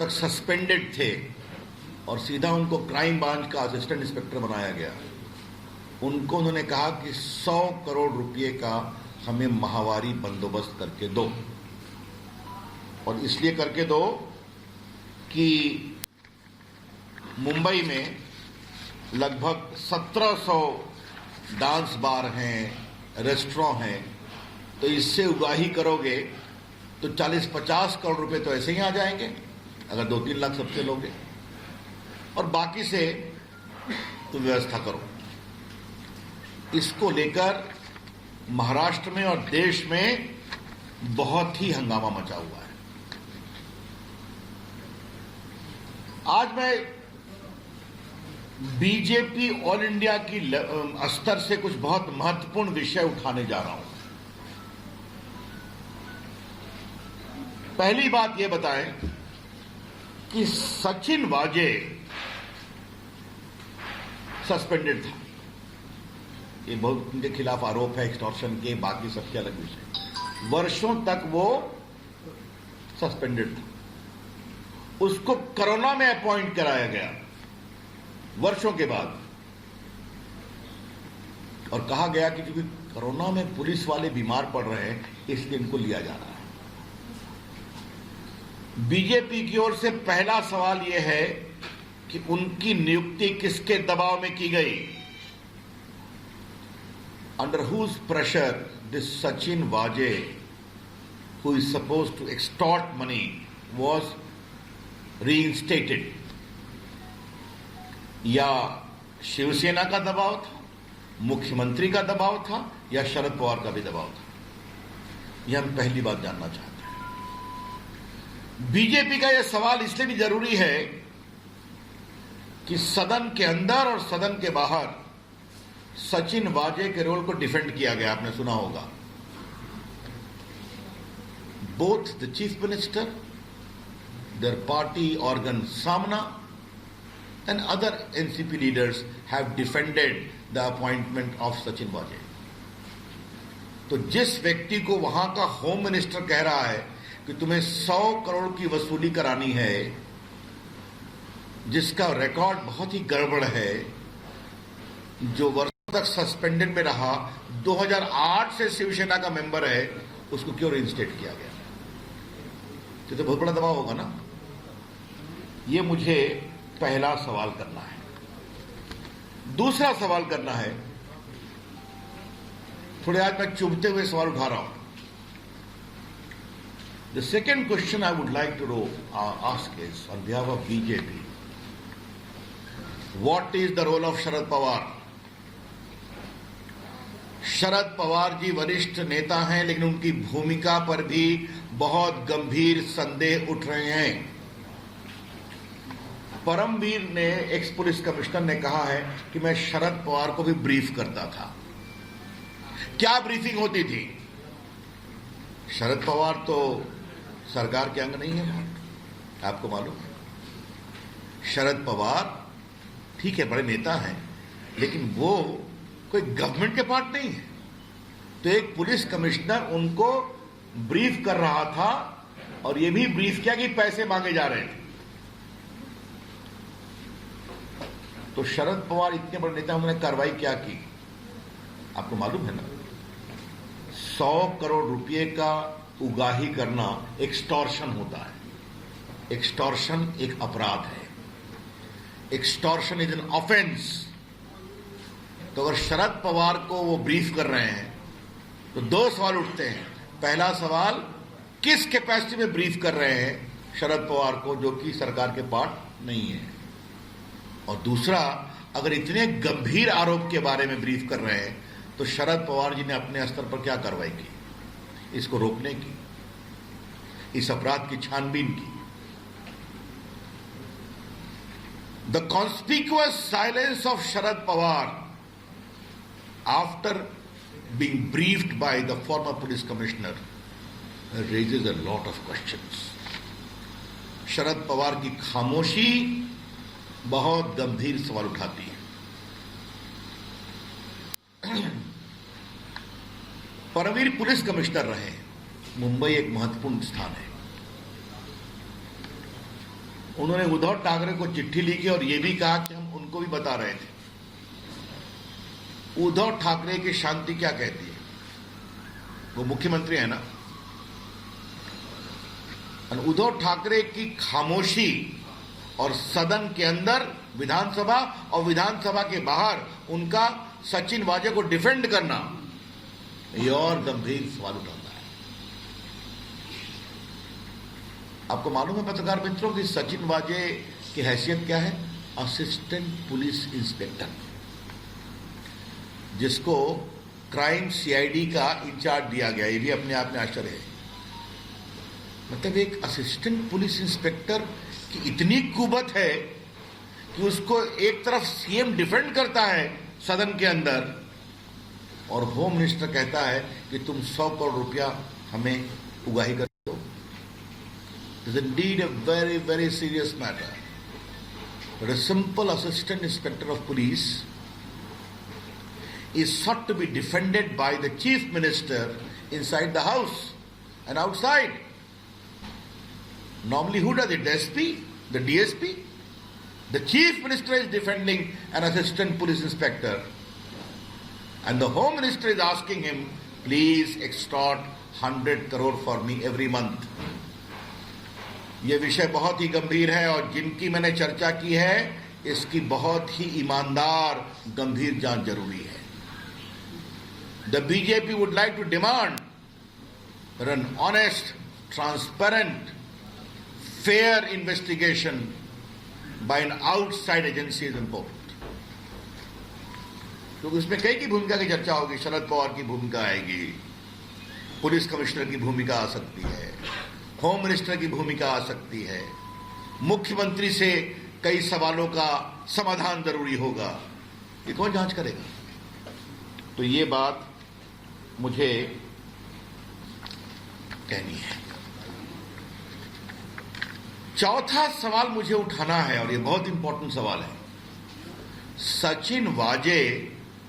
तक सस्पेंडेड थे और सीधा उनको क्राइम ब्रांच का असिस्टेंट इंस्पेक्टर बनाया गया, उनको उन्होंने कहा कि 100 करोड़ रुपए का हमें माहवारी बंदोबस्त करके दो, और इसलिए करके दो कि मुंबई में लगभग 1700 डांस बार हैं, रेस्टोरेंट हैं, तो इससे उगाही करोगे तो 40-50 करोड़ रुपए तो ऐसे ही आ जाएंगे अगर 2-3 लाख सबसे लोगे, और बाकी से तो व्यवस्था करो। इसको लेकर महाराष्ट्र में और देश में बहुत ही हंगामा मचा हुआ है। आज मैं बीजेपी ऑल इंडिया की स्तर से कुछ बहुत महत्वपूर्ण विषय उठाने जा रहा हूं। पहली बात यह बताएं कि सचिन वाजे सस्पेंडेड था। ये बहुत उनके खिलाफ आरोप है एक्सटॉर्शन के, बाकी सबके अलग विषय। वर्षों तक वो सस्पेंडेड था, उसको कोरोना में अपॉइंट कराया गया वर्षों के बाद, और कहा गया कि क्योंकि कोरोना में पुलिस वाले बीमार पड़ रहे हैं इसलिए इनको लिया जा रहा है। बीजेपी की ओर से पहला सवाल यह है कि उनकी नियुक्ति किसके दबाव में की गई? Under whose pressure this Sachin Vaze, who is supposed to extort money, was reinstated? या शिवसेना का दबाव था, मुख्यमंत्री का दबाव था, या शरद पवार का भी दबाव था? यह हम पहली बात जानना चाहते हैं। बीजेपी का यह सवाल इसलिए भी जरूरी है कि सदन के अंदर और सदन के बाहर सचिन वाजे के रोल को डिफेंड किया गया। आपने सुना होगा, both the chief minister, their party organ Samna and other NCP leaders have defended the appointment of Sachin Waje. तो जिस व्यक्ति को वहां का होम मिनिस्टर कह रहा है कि तुम्हें 100 करोड़ की वसूली करानी है, जिसका रिकॉर्ड बहुत ही गड़बड़ है, जो वर्षों तक सस्पेंडेड में रहा, 2008 से शिवसेना का मेंबर है, उसको क्यों रिइंस्टेट किया गया? तो बहुत बड़ा दबाव होगा ना। ये मुझे पहला सवाल करना है। दूसरा सवाल करना है, थोड़े आज मैं चुभते हुए सवाल उठा रहा हूं। The second question I would like to ask is on behalf of BJP, what is the role of Sharad Pawar? Sharad Pawar ji वरिष्ठ नेता हैं, लेकिन उनकी भूमिका पर भी बहुत गंभीर संदेह उठ रहे हैं। परमवीर ने, एक्स पुलिस कमिश्नर ने कहा है कि मैं शरद पवार को भी ब्रीफ करता था। क्या ब्रीफिंग होती थी? शरद पवार तो सरकार के अंग नहीं है, आपको मालूम है। शरद पवार ठीक है, बड़े नेता हैं, लेकिन वो कोई गवर्नमेंट के पार्ट नहीं है। तो एक पुलिस कमिश्नर उनको ब्रीफ कर रहा था, और ये भी ब्रीफ किया कि पैसे मांगे जा रहे थे। तो शरद पवार इतने बड़े नेता, उन्होंने कार्रवाई क्या की? आपको मालूम है ना, 100 करोड़ रुपए का उगाही करना एक्सटॉर्शन होता है। एक्सटॉर्शन एक अपराध है। Extortion is an offence. तो अगर शरद पवार को वो ब्रीफ कर रहे हैं तो दो सवाल उठते हैं। पहला सवाल, किस कैपेसिटी में ब्रीफ कर रहे हैं शरद पवार को, जो कि सरकार के पार्ट नहीं है? और दूसरा, अगर इतने गंभीर आरोप के बारे में ब्रीफ कर रहे हैं तो शरद पवार जी ने अपने स्तर पर क्या कार्रवाई की इसको रोकने की, इस अपराध की छानबीन की? The conspicuous silence of Sharad Pawar after being briefed by the former police commissioner raises a lot of questions. Sharad Pawar की खामोशी बहुत गंभीर सवाल उठाती है। परमवीर पुलिस कमिश्नर रहे। मुंबई एक महत्वपूर्ण स्थान है। उन्होंने उद्धव ठाकरे को चिट्ठी लिखी और यह भी कहा कि हम उनको भी बता रहे थे। उद्धव ठाकरे की शांति क्या कहती है? वो मुख्यमंत्री है ना। उद्धव ठाकरे की खामोशी और सदन के अंदर विधानसभा और विधानसभा के बाहर उनका सचिन वाजे को डिफेंड करना, ये और गंभीर सवाल उठाता है। आपको मालूम है पत्रकार मित्रों कि सचिन वाजे की हैसियत क्या है? असिस्टेंट पुलिस इंस्पेक्टर, जिसको क्राइम सीआईडी का इंचार्ज दिया गया। ये भी अपने आप में आश्चर्य है। मतलब एक असिस्टेंट पुलिस इंस्पेक्टर की इतनी कुबत है कि उसको एक तरफ सीएम डिफेंड करता है सदन के अंदर, और होम मिनिस्टर कहता है कि तुम 100 करोड़ रुपया हमें उगाही कर दो। It is indeed a very very serious matter. But a simple assistant inspector of police is sought to be defended by the chief minister inside the house and outside. Normally who does it? The SP? The DSP? The chief minister is defending an assistant police inspector, and the home minister is asking him, please extort 100 crore for me every month. यह विषय बहुत ही गंभीर है और जिनकी मैंने चर्चा की है इसकी बहुत ही ईमानदार गंभीर जांच जरूरी है। The BJP would like to demand that an honest, transparent, fair investigation by an outside agency is important. क्योंकि उसमें कई की भूमिका की चर्चा होगी। शरद पवार की भूमिका आएगी, पुलिस कमिश्नर की भूमिका आ सकती है, होम मिनिस्टर की भूमिका आ सकती है, मुख्यमंत्री से कई सवालों का समाधान जरूरी होगा। ये कौन जांच करेगा? तो ये बात मुझे कहनी है। चौथा सवाल मुझे उठाना है और ये बहुत इंपॉर्टेंट सवाल है। सचिन वाजे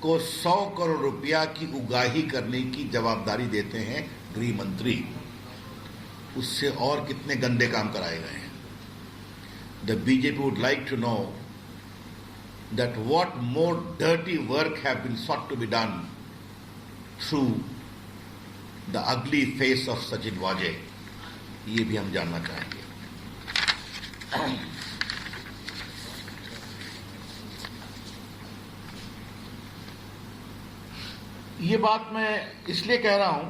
को 100 करोड़ रुपया की उगाही करने की जवाबदारी देते हैं गृह मंत्री। उससे और कितने गंदे काम कराए गए हैं? The BJP would like to know that what more dirty work have been sought to be done through the ugly face of Sachin Waje, ये भी हम जानना चाहेंगे। ये बात मैं इसलिए कह रहा हूं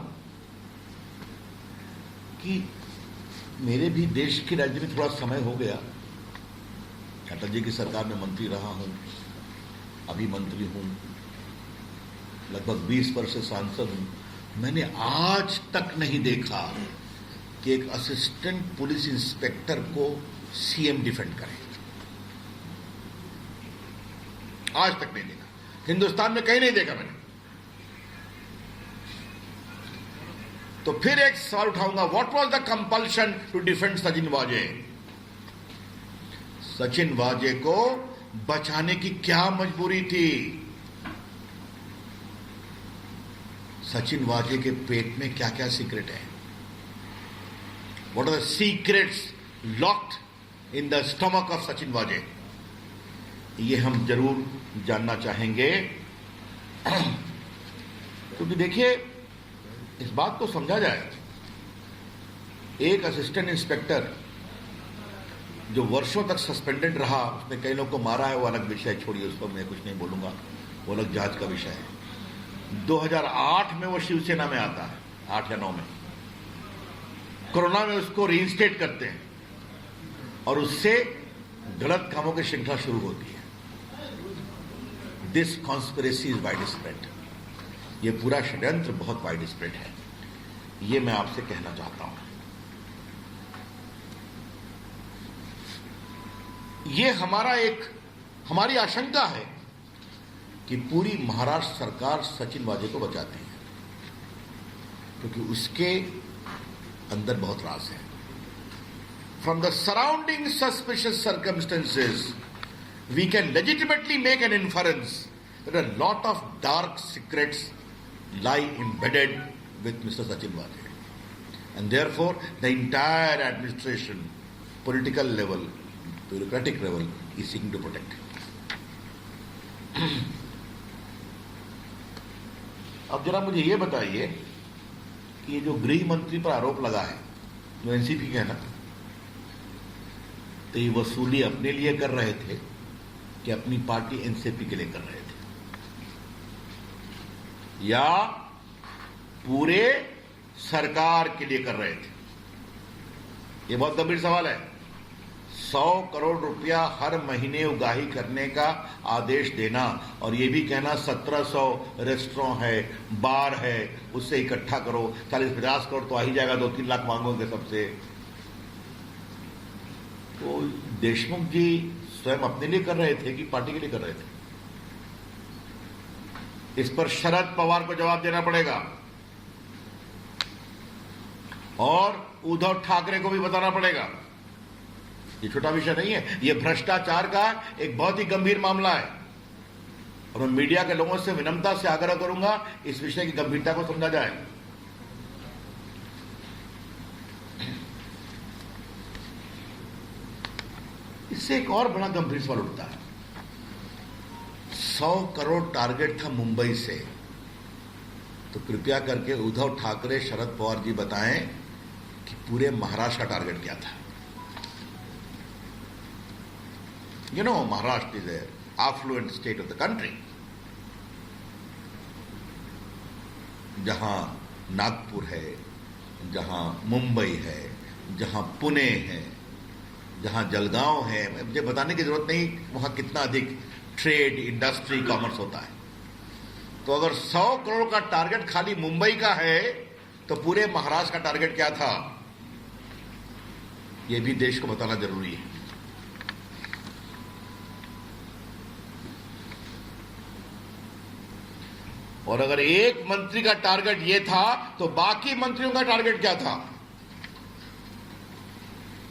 कि मेरे भी देश की राजनीति में थोड़ा समय हो गया। अटल जी की सरकार में मंत्री रहा हूं, अभी मंत्री हूं, लगभग 20 वर्ष से सांसद हूं। मैंने आज तक नहीं देखा कि एक असिस्टेंट पुलिस इंस्पेक्टर को सीएम डिफेंड करे। आज तक नहीं देखा, हिंदुस्तान में कहीं नहीं देखा मैंने। तो फिर एक सवाल उठाऊंगा, what was the compulsion to defend Sachin Vaze? Sachin वाजे को बचाने की क्या मजबूरी थी? सचिन वाजे के पेट में क्या क्या सीक्रेट है? What are the secrets locked in the stomach of Sachin Vaze? ये हम जरूर जानना चाहेंगे। क्योंकि देखिए, इस बात को समझा जाए, एक असिस्टेंट इंस्पेक्टर जो वर्षों तक सस्पेंडेड रहा, उसने कई लोगों को मारा है, वो अलग विषय, छोड़िए, उस पर मैं कुछ नहीं बोलूंगा, वो अलग जांच का विषय है। 2008 में वो शिवसेना में आता है, 8 या 9 में। कोरोना में उसको रीइंस्टेट करते हैं और उससे गलत कामों की श्रृंखला शुरू होती है। This conspiracy is wide spread. ये पूरा षड्यंत्र बहुत वाइड स्प्रेड है, ये मैं आपसे कहना चाहता हूं। ये हमारी आशंका है कि पूरी महाराष्ट्र सरकार सचिन वाजे को बचाती है, क्योंकि उसके अंदर बहुत राज है। From the surrounding suspicious circumstances we can legitimately make an inference that a lot of dark secrets lie embedded with Mr. Sachin Waje, and therefore the entire administration, political level, bureaucratic level is seeking to protect. अब जरा मुझे ये बताइए कि ये जो गृह मंत्री पर आरोप लगा है, जो एनसीपी का है ना, तो ये वसूली अपने लिए कर रहे थे कि अपनी पार्टी एनसीपी के लिए कर रहे थे, या पूरे सरकार के लिए कर रहे थे? ये बहुत गंभीर सवाल है। 100 करोड़ रुपया हर महीने उगाही करने का आदेश देना और ये भी कहना 1700 रेस्टोरेंट है, बार है, उससे इकट्ठा करो, 40-50 करोड़ तो आ ही जाएगा, 2-3 लाख मांगोगे सबसे। तो देशमुख जी स्वयं अपने लिए कर रहे थे कि पार्टी के लिए कर रहे थे? इस पर शरद पवार को जवाब देना पड़ेगा और उद्धव ठाकरे को भी बताना पड़ेगा। ये छोटा विषय नहीं है, ये भ्रष्टाचार का एक बहुत ही गंभीर मामला है और मैं मीडिया के लोगों से विनम्रता से आग्रह करूंगा इस विषय की गंभीरता को समझा जाए। इससे एक और बड़ा गंभीर सवाल उठता है। 100 करोड़ टारगेट था मुंबई से, तो कृपया करके उद्धव ठाकरे, शरद पवार जी बताएं कि पूरे महाराष्ट्र का टारगेट क्या था? You know, Maharashtra is an affluent state of the country. जहां नागपुर है, जहां मुंबई है, जहां पुणे है, जहां जलगांव है, मुझे बताने की जरूरत नहीं वहां कितना अधिक ट्रेड, इंडस्ट्री, कॉमर्स होता है। तो अगर 100 करोड़ का टारगेट खाली मुंबई का है तो पूरे महाराष्ट्र का टारगेट क्या था? यह भी देश को बताना जरूरी है। और अगर एक मंत्री का टारगेट यह था तो बाकी मंत्रियों का टारगेट क्या था?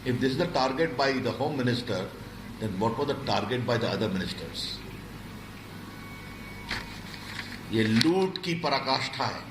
If this is the target by the Home Minister, then what was the target by the other ministers? ये लूट की पराकाष्ठा है।